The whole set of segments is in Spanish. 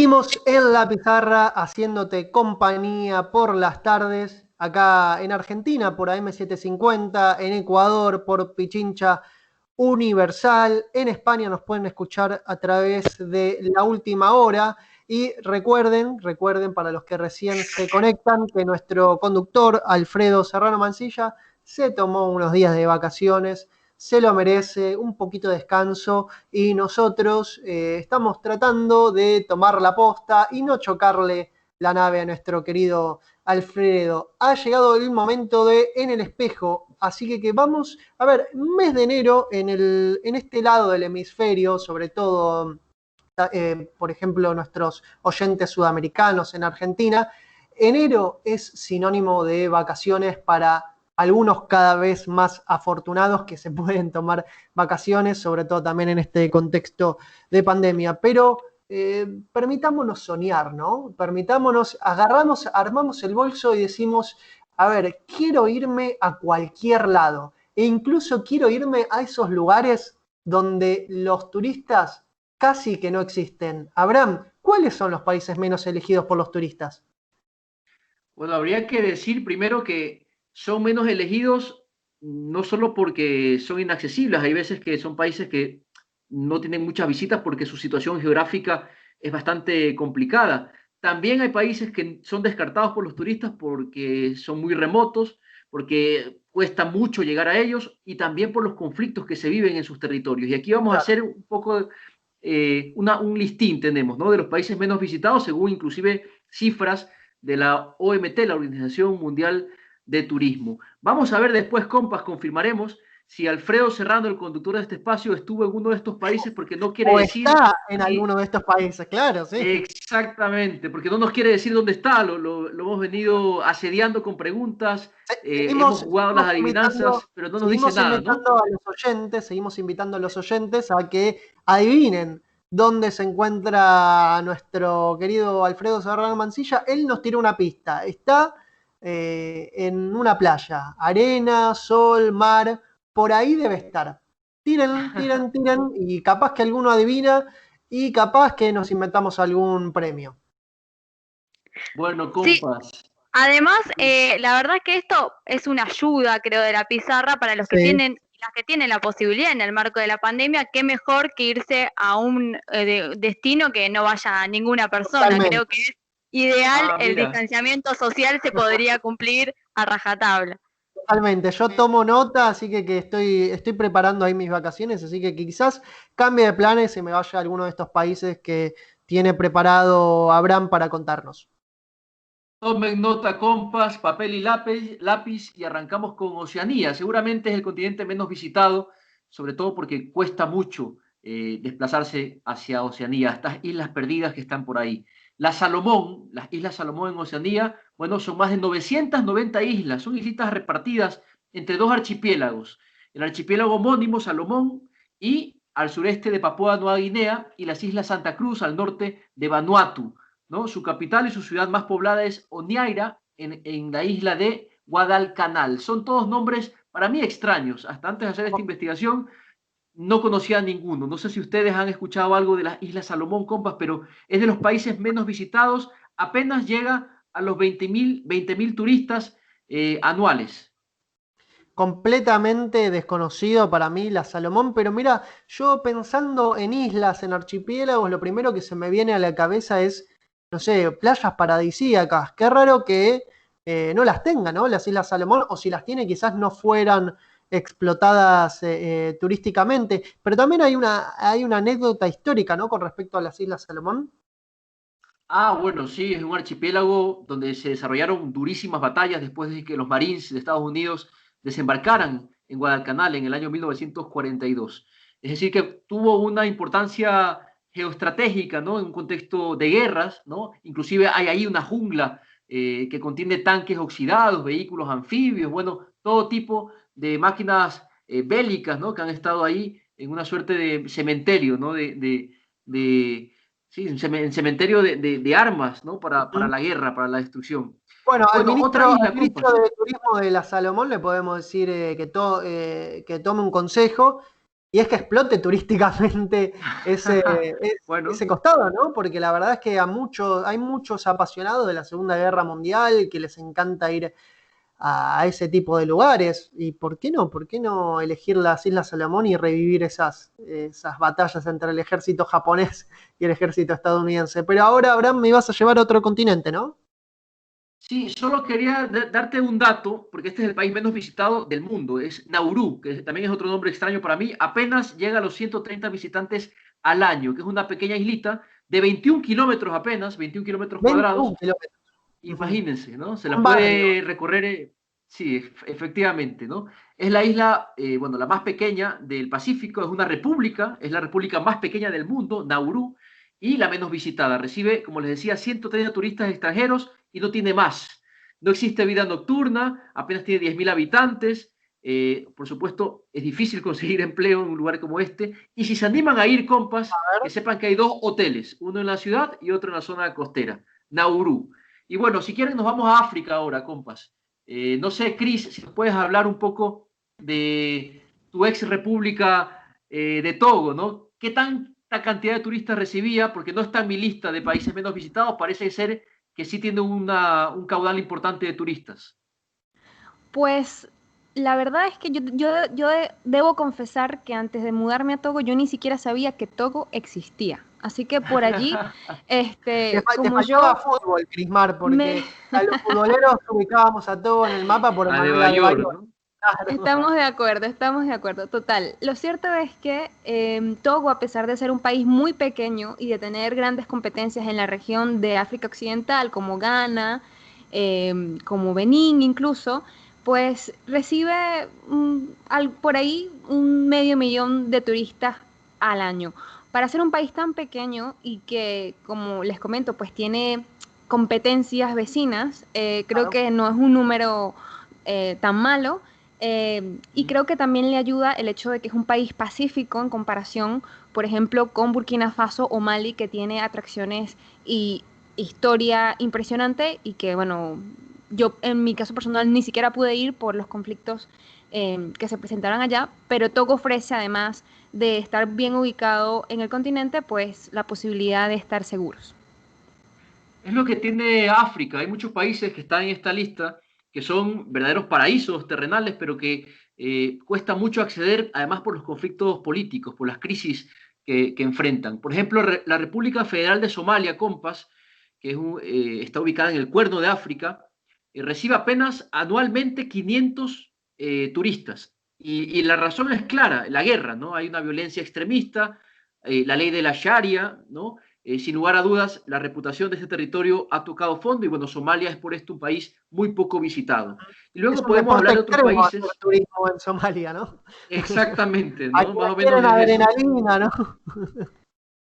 Seguimos en la pizarra haciéndote compañía por las tardes, acá en Argentina por AM750, en Ecuador por Pichincha Universal, en España nos pueden escuchar a través de La Última Hora y recuerden para los que recién se conectan que nuestro conductor Alfredo Serrano Mancilla se tomó unos días de vacaciones, se lo merece, un poquito de descanso y nosotros estamos tratando de tomar la posta y no chocarle la nave a nuestro querido Alfredo. Ha llegado el momento de En el Espejo, así que vamos a ver, mes de enero en este lado del hemisferio, sobre todo, por ejemplo, nuestros oyentes sudamericanos en Argentina, enero es sinónimo de vacaciones para algunos cada vez más afortunados que se pueden tomar vacaciones, sobre todo también en este contexto de pandemia. Pero permitámonos soñar, ¿no? Permitámonos, armamos el bolso y decimos, a ver, quiero irme a cualquier lado e incluso quiero irme a esos lugares donde los turistas casi que no existen. Abraham, ¿cuáles son los países menos elegidos por los turistas? Bueno, habría que decir primero que son menos elegidos no solo porque son inaccesibles, hay veces que son países que no tienen muchas visitas porque su situación geográfica es bastante complicada. También hay países que son descartados por los turistas porque son muy remotos, porque cuesta mucho llegar a ellos y también por los conflictos que se viven en sus territorios. Y aquí vamos a Claro. hacer un poco un listín, tenemos, ¿no? De los países menos visitados, según inclusive cifras de la OMT, la Organización Mundial de Turismo. Vamos a ver después, compas, confirmaremos si Alfredo Serrano, el conductor de este espacio, estuvo en uno de estos países porque no quiere O decir está en si alguno de estos países, claro, sí. exactamente, porque no nos quiere decir dónde está, lo hemos venido asediando con preguntas, hemos jugado las adivinanzas, pero no nos dice Seguimos nada, ¿no? invitando a los oyentes, seguimos invitando a los oyentes a que adivinen dónde se encuentra nuestro querido Alfredo Serrano Mancilla. Él nos tira una pista. Está en una playa, arena, sol, mar, por ahí debe estar. Tiren, y capaz que alguno adivina y capaz que nos inventamos algún premio. Bueno, Sí, compas, además, la verdad que esto es una ayuda, creo, de la pizarra para los que Sí, tienen, las que tienen la posibilidad en el marco de la pandemia, qué mejor que irse a un destino que no vaya ninguna persona. totalmente. Creo que es ideal, el mira, distanciamiento social se podría cumplir a rajatabla. Totalmente, yo tomo nota, así que estoy preparando ahí mis vacaciones, así que quizás cambie de planes y me vaya a alguno de estos países que tiene preparado Abraham para contarnos. tomen nota, compas, papel y lápiz y arrancamos con Oceanía. Seguramente es el continente menos visitado, sobre todo porque cuesta mucho desplazarse hacia Oceanía, estas islas perdidas que están por ahí. Las Islas Salomón en Oceanía, bueno, son más de 990 islas, son islitas repartidas entre dos archipiélagos, el archipiélago homónimo Salomón y al sureste de Papúa Nueva Guinea y las Islas Santa Cruz al norte de Vanuatu, ¿no? Su capital y su ciudad más poblada es Honiara, en la isla de Guadalcanal. Son todos nombres para mí extraños. Hasta antes de hacer esta investigación no conocía ninguno. No sé si ustedes han escuchado algo de las Islas Salomón, compas, pero es de los países menos visitados. Apenas llega a los 20.000 turistas anuales. Completamente desconocido para mí la Salomón, pero mira, yo pensando en islas, en archipiélagos, lo primero que se me viene a la cabeza es, no sé, playas paradisíacas. Qué raro que no las tenga, ¿no? Las Islas Salomón, o si las tiene, quizás no fueran explotadas turísticamente. Pero también hay una anécdota histórica, ¿no? Con respecto a las Islas Salomón. Bueno, sí, es un archipiélago donde se desarrollaron durísimas batallas después de que los Marines de Estados Unidos desembarcaran en Guadalcanal en el año 1942. Es decir, que tuvo una importancia geoestratégica, ¿no? En un contexto de guerras, ¿no? Inclusive hay ahí una jungla que contiene tanques oxidados, vehículos anfibios, bueno, todo tipo de máquinas bélicas, ¿no? Que han estado ahí en una suerte de cementerio, ¿no? De Sí, un cementerio de armas, ¿no? Para la guerra, para la destrucción. Bueno, Bueno, otra al isla, ministro compas. de Turismo de la Salomón le podemos decir que tome un consejo y es que explote turísticamente Bueno, ese costado, ¿no? Porque la verdad es que hay muchos apasionados de la Segunda Guerra Mundial que les encanta ir a ese tipo de lugares. ¿Y por qué no? ¿Por qué no elegir las Islas Salomón y revivir esas batallas entre el ejército japonés y el ejército estadounidense? Pero ahora, Abraham, me ibas a llevar a otro continente, ¿no? sí, solo quería darte un dato, porque este es el país menos visitado del mundo, es Nauru, que también es otro nombre extraño para mí, apenas llega a los 130 visitantes al año, que es una pequeña islita de 21 kilómetros apenas, 21 kilómetros 21 cuadrados. kilómetros. Ujú. Imagínense, ¿no? Se la Un barrio. puede recorrer, sí, efectivamente, ¿no? Es la isla, bueno, la más pequeña del Pacífico, es una república, es la república más pequeña del mundo, Nauru, y la menos visitada. Recibe, como les decía, 130 turistas extranjeros y no tiene más. No existe vida nocturna, apenas tiene 10.000 habitantes. Por supuesto, es difícil conseguir empleo en un lugar como este. Y si se animan a ir, compas, que sepan que hay dos hoteles, uno en la ciudad y otro en la zona costera, Nauru. Y bueno, si quieren nos vamos a África ahora, compas. No sé, Cris, si nos puedes hablar un poco de tu ex república de Togo, ¿no? ¿Qué tanta cantidad de turistas recibía? Porque no está en mi lista de países menos visitados, parece ser que sí tiene un caudal importante de turistas. Pues la verdad es que yo debo confesar que antes de mudarme a Togo yo ni siquiera sabía que Togo existía. Así que por allí, Te como faltaba yo fútbol, Crismar, me, porque a los futboleros ubicábamos a todos en el mapa por A Manuel Nueva York, Adebayor. ¿no? Claro. estamos de acuerdo, total. Lo cierto es que Togo, a pesar de ser un país muy pequeño y de tener grandes competencias en la región de África Occidental, como Ghana, como Benín incluso, pues recibe por ahí 500.000 de turistas al año. Para ser un país tan pequeño y que, como les comento, pues tiene competencias vecinas, creo Claro. que no es un número tan malo. Y creo que también le ayuda el hecho de que es un país pacífico en comparación, por ejemplo, con Burkina Faso o Mali, que tiene atracciones y historia impresionante y que, bueno, yo en mi caso personal ni siquiera pude ir por los conflictos que se presentaron allá, pero Togo ofrece, además de estar bien ubicado en el continente, pues la posibilidad de estar seguros. Es lo que tiene África. Hay muchos países que están en esta lista que son verdaderos paraísos terrenales, pero que cuesta mucho acceder, además por los conflictos políticos, por las crisis que enfrentan. Por ejemplo, la República Federal de Somalia, Compas, que está ubicada en el Cuerno de África, recibe apenas anualmente 500 turistas. Y la razón es clara, la guerra, ¿no? Hay una violencia extremista, la ley de la Sharia, ¿no? Sin lugar a dudas, la reputación de este territorio ha tocado fondo y bueno, Somalia es por esto un país muy poco visitado. Y Es luego un podemos deporte hablar de otros extremo hacer países, turismo en Somalia, ¿no? exactamente, A ¿no? Más quienes o menos quieren es eso. adrenalina, ¿no?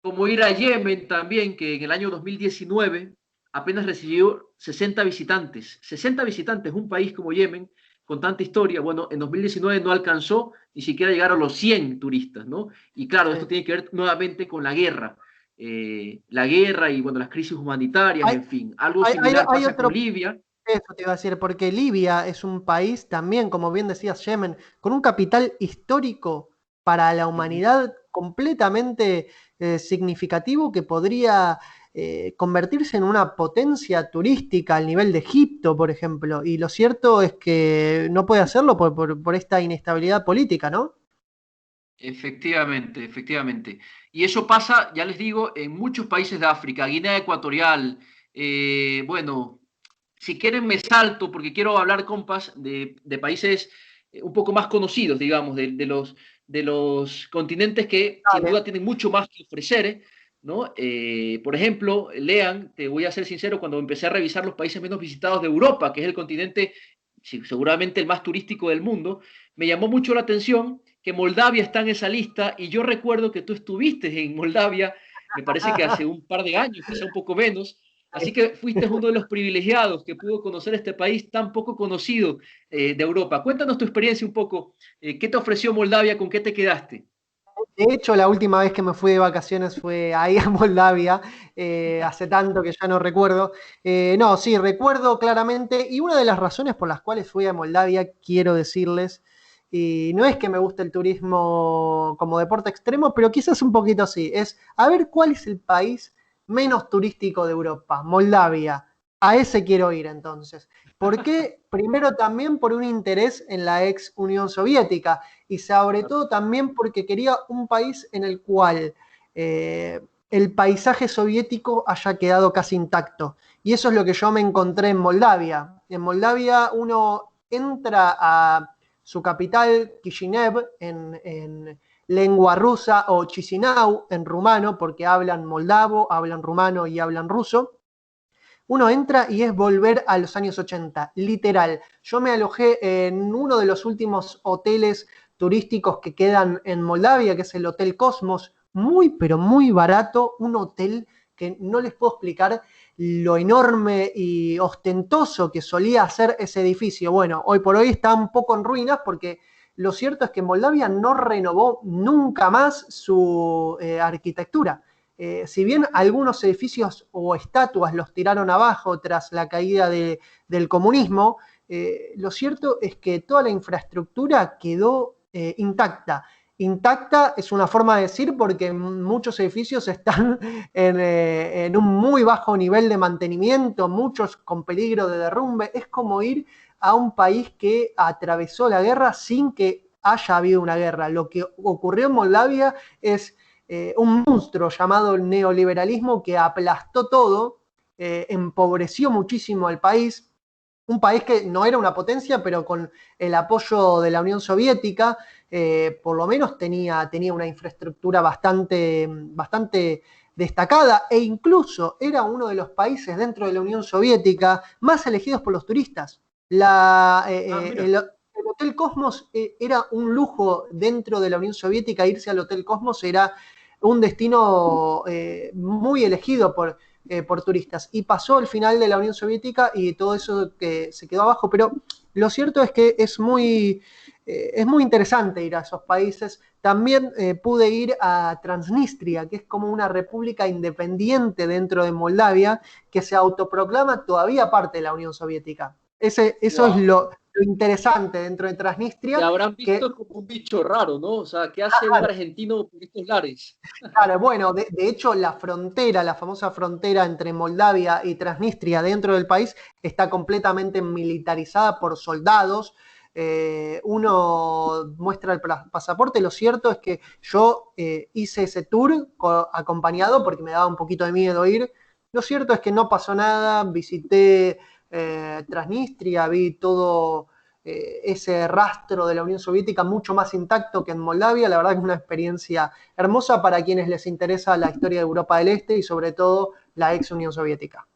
Como ir a Yemen también, que en el año 2019 apenas recibió 60 visitantes. 60 visitantes, un país como Yemen, con tanta historia, bueno, en 2019 no alcanzó ni siquiera llegar a los 100 turistas, ¿no? Y claro, esto Sí. tiene que ver nuevamente con la guerra y, bueno, las crisis humanitarias, Hay, en fin. Algo similar hay pasa con otro, Libia. eso te iba a decir, porque Libia es un país también, como bien decías, Yemen, con un capital histórico para la Uh -huh. humanidad completamente significativo que podría convertirse en una potencia turística al nivel de Egipto, por ejemplo. Y lo cierto es que no puede hacerlo por esta inestabilidad política, ¿no? Efectivamente, efectivamente. Y eso pasa, ya les digo, en muchos países de África, Guinea Ecuatorial, bueno, si quieren me salto porque quiero hablar, compas, de países un poco más conocidos, digamos, de los continentes que sin Dale. duda tienen mucho más que ofrecer, ¿no? Por ejemplo, lean, te voy a ser sincero, cuando empecé a revisar los países menos visitados de Europa, que es el continente sí, seguramente el más turístico del mundo, me llamó mucho la atención que Moldavia está en esa lista y yo recuerdo que tú estuviste en Moldavia, me parece que hace un par de años, quizá un poco menos, así que fuiste uno de los privilegiados que pudo conocer este país tan poco conocido de Europa. Cuéntanos tu experiencia un poco, ¿qué te ofreció Moldavia, con qué te quedaste? De hecho, la última vez que me fui de vacaciones fue ahí a Moldavia, hace tanto que ya no recuerdo. No, sí, recuerdo claramente, y una de las razones por las cuales fui a Moldavia, quiero decirles, y no es que me guste el turismo como deporte extremo, pero quizás un poquito sí. Es a ver cuál es el país menos turístico de Europa, Moldavia. A ese quiero ir entonces. ¿Por qué? Primero también por un interés en la ex Unión Soviética y sobre todo también porque quería un país en el cual el paisaje soviético haya quedado casi intacto. Y eso es lo que yo me encontré en Moldavia. En Moldavia uno entra a su capital, Kishinev, en lengua rusa, o Chisinau en rumano, porque hablan moldavo, hablan rumano y hablan ruso. Uno entra y es volver a los años 80, literal. Yo me alojé en uno de los últimos hoteles turísticos que quedan en Moldavia, que es el Hotel Cosmos, muy pero muy barato, un hotel que no les puedo explicar lo enorme y ostentoso que solía ser ese edificio. Bueno, hoy por hoy está un poco en ruinas porque lo cierto es que Moldavia no renovó nunca más su arquitectura. Si bien algunos edificios o estatuas los tiraron abajo tras la caída del comunismo, lo cierto es que toda la infraestructura quedó intacta. Intacta es una forma de decir porque muchos edificios están en un muy bajo nivel de mantenimiento, muchos con peligro de derrumbe. Es como ir a un país que atravesó la guerra sin que haya habido una guerra. Lo que ocurrió en Moldavia es un monstruo llamado neoliberalismo que aplastó todo, empobreció muchísimo al país, un país que no era una potencia, pero con el apoyo de la Unión Soviética, por lo menos tenía una infraestructura bastante destacada e incluso era uno de los países dentro de la Unión Soviética más elegidos por los turistas. El Hotel Cosmos era un lujo dentro de la Unión Soviética, irse al Hotel Cosmos era un destino muy elegido por turistas. Y pasó el final de la Unión Soviética y todo eso que se quedó abajo, pero lo cierto es que es muy interesante ir a esos países. También pude ir a Transnistria, que es como una república independiente dentro de Moldavia, que se autoproclama todavía parte de la Unión Soviética. Eso es lo interesante dentro de Transnistria. Te habrán visto como un bicho raro, ¿no? O sea, ¿qué hace un argentino por estos lares? Claro, bueno, de hecho la frontera, la famosa frontera entre Moldavia y Transnistria dentro del país está completamente militarizada por soldados. Uno muestra el pasaporte, lo cierto es que yo hice ese tour acompañado porque me daba un poquito de miedo ir. Lo cierto es que no pasó nada, visité Transnistria, vi todo ese rastro de la Unión Soviética mucho más intacto que en Moldavia. La verdad que es una experiencia hermosa para quienes les interesa la historia de Europa del Este y sobre todo la ex Unión Soviética.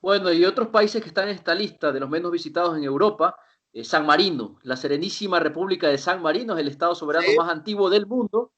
Bueno, y otros países que están en esta lista de los menos visitados en Europa, San Marino, la Serenísima República de San Marino es el estado soberano más antiguo del mundo,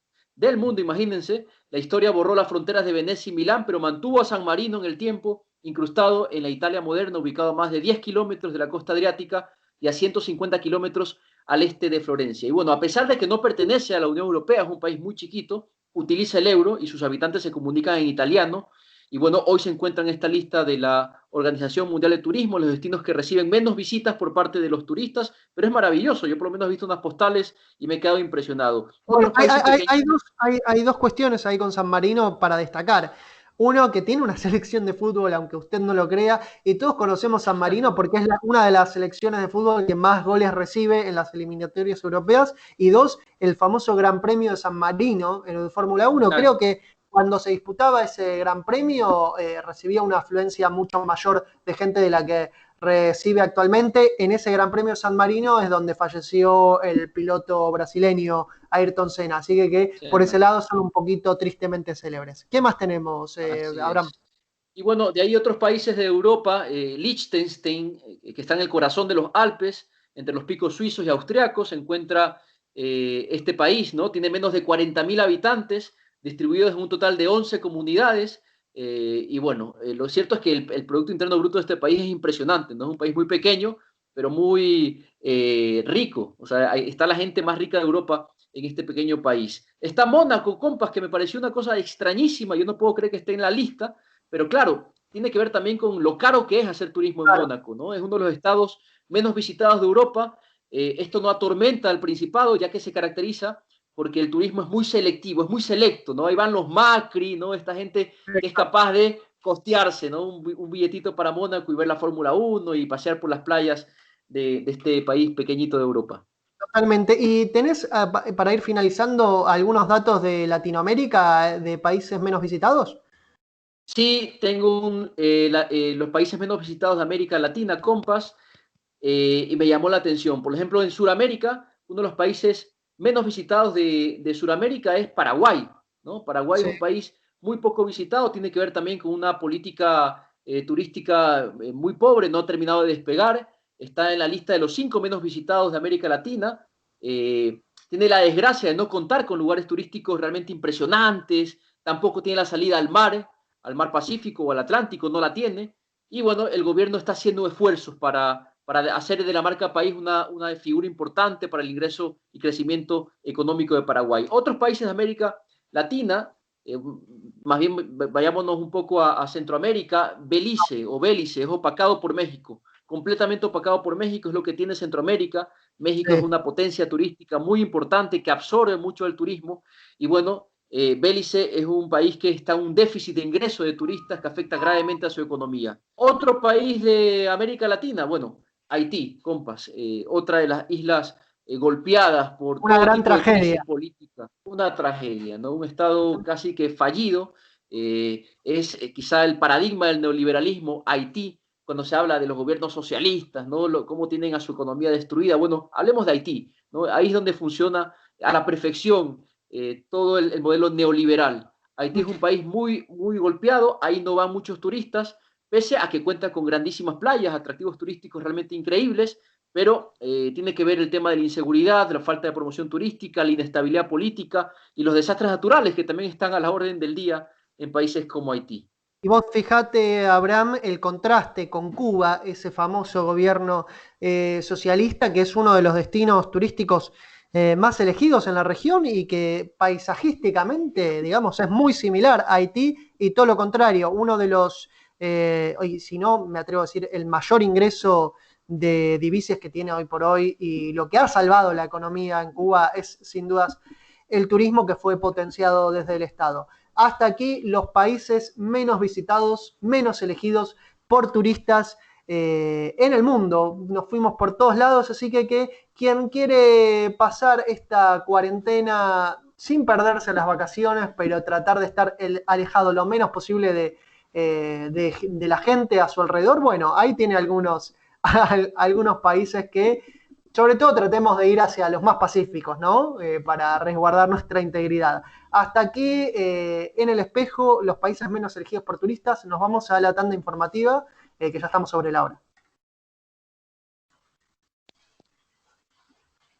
imagínense. La historia borró las fronteras de Venecia y Milán, pero mantuvo a San Marino en el tiempo, incrustado en la Italia moderna, ubicado a más de 10 kilómetros de la costa adriática y a 150 kilómetros al este de Florencia. Y bueno, a pesar de que no pertenece a la Unión Europea, es un país muy chiquito, utiliza el euro y sus habitantes se comunican en italiano. Y bueno, hoy se encuentra en esta lista de la Organización Mundial de Turismo, los destinos que reciben menos visitas por parte de los turistas, pero es maravilloso. Yo por lo menos he visto unas postales y me he quedado impresionado. Bueno, hay dos cuestiones ahí con San Marino para destacar. Uno, que tiene una selección de fútbol, aunque usted no lo crea, y todos conocemos San Marino porque es una de las selecciones de fútbol que más goles recibe en las eliminatorias europeas. Y dos, el famoso Gran Premio de San Marino en el Fórmula 1. Claro. Creo que cuando se disputaba ese Gran Premio recibía una afluencia mucho mayor de gente de la que recibe actualmente. En ese Gran Premio de San Marino es donde falleció el piloto brasileño Ayrton Senna, así que sí, por ese lado son un poquito tristemente célebres. ¿Qué más tenemos, Abraham? Y bueno, de ahí otros países de Europa, Liechtenstein, que está en el corazón de los Alpes, entre los picos suizos y austriacos, se encuentra este país, ¿no? Tiene menos de 40.000 habitantes, distribuidos en un total de 11 comunidades, y bueno, lo cierto es que el Producto Interno Bruto de este país es impresionante, ¿no? Es un país muy pequeño, pero muy rico. O sea, está la gente más rica de Europa en este pequeño país. Está Mónaco, compas, que me pareció una cosa extrañísima, yo no puedo creer que esté en la lista, pero claro, tiene que ver también con lo caro que es hacer turismo en Mónaco, ¿no? Es uno de los estados menos visitados de Europa, Esto no atormenta al Principado, ya que se caracteriza porque el turismo es muy selectivo, es muy selecto, ¿no? Ahí van los Macri, ¿no? Esta gente que es capaz de costearse, ¿no? Un billetito para Mónaco y ver la Fórmula 1 y pasear por las playas de este país pequeñito de Europa. Totalmente. ¿Y tenés, para ir finalizando, algunos datos de Latinoamérica, de países menos visitados? Sí, tengo los países menos visitados de América Latina, Compass, y me llamó la atención. Por ejemplo, en Sudamérica, uno de los países menos visitados de Sudamérica es Paraguay, ¿no? Paraguay es Sí. un país muy poco visitado, tiene que ver también con una política turística muy pobre, no ha terminado de despegar, está en la lista de los 5 menos visitados de América Latina, tiene la desgracia de no contar con lugares turísticos realmente impresionantes, tampoco tiene la salida al mar Pacífico o al Atlántico, no la tiene, y bueno, el gobierno está haciendo esfuerzos para hacer de la marca país una figura importante para el ingreso y crecimiento económico de Paraguay. Otros países de América Latina, más bien vayámonos un poco a Centroamérica, Belice es opacado por México, completamente opacado por México, es lo que tiene Centroamérica. México es Sí. una potencia turística muy importante que absorbe mucho el turismo y bueno, Belice es un país que está en un déficit de ingreso de turistas que afecta gravemente a su economía. Otro país de América Latina, bueno, Haití, compas, otra de las islas golpeadas por Una todo gran tipo de crisis tragedia. política, una tragedia, ¿no? Un estado casi que fallido, es quizá el paradigma del neoliberalismo, Haití, cuando se habla de los gobiernos socialistas, ¿no? Cómo tienen a su economía destruida. Bueno, hablemos de Haití, ¿no? Ahí es donde funciona a la perfección todo el modelo neoliberal. Haití es un país muy golpeado, ahí no van muchos turistas, pese a que cuenta con grandísimas playas, atractivos turísticos realmente increíbles, pero tiene que ver el tema de la inseguridad, la falta de promoción turística, la inestabilidad política y los desastres naturales que también están a la orden del día en países como Haití. Y vos fijate, Abraham, el contraste con Cuba, ese famoso gobierno socialista, que es uno de los destinos turísticos más elegidos en la región y que paisajísticamente, digamos, es muy similar a Haití y todo lo contrario, uno de los, si no, me atrevo a decir, el mayor ingreso de divisas que tiene hoy por hoy y lo que ha salvado la economía en Cuba es sin dudas el turismo que fue potenciado desde el Estado. Hasta aquí los países menos visitados, menos elegidos por turistas en el mundo. Nos fuimos por todos lados, así que quien quiere pasar esta cuarentena sin perderse las vacaciones, pero tratar de estar alejado lo menos posible de la gente a su alrededor, bueno, ahí tiene algunos países que sobre todo tratemos de ir hacia los más pacíficos, ¿no? Para resguardar nuestra integridad. Hasta aquí, en el espejo, los países menos elegidos por turistas. Nos vamos a la tanda informativa, que ya estamos sobre la hora.